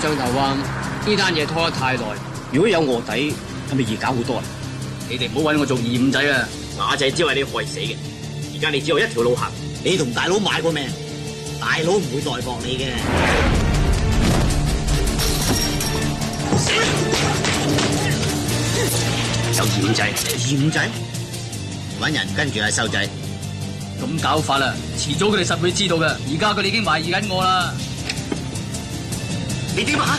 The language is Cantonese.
上頭話呢單嘢拖得太耐，如果有臥底，係咪易搞好多啊？你哋唔好搵我做二五仔啊！馬仔只係你害死嘅，而家你只有一條路行。你同大佬買過命，大佬唔會代薄你嘅。有二五仔，二五仔，搵人跟住阿秀仔。咁搞法啦，遲早佢哋實會知道嘅。而家佢哋已經懷疑緊我啦。你點啊？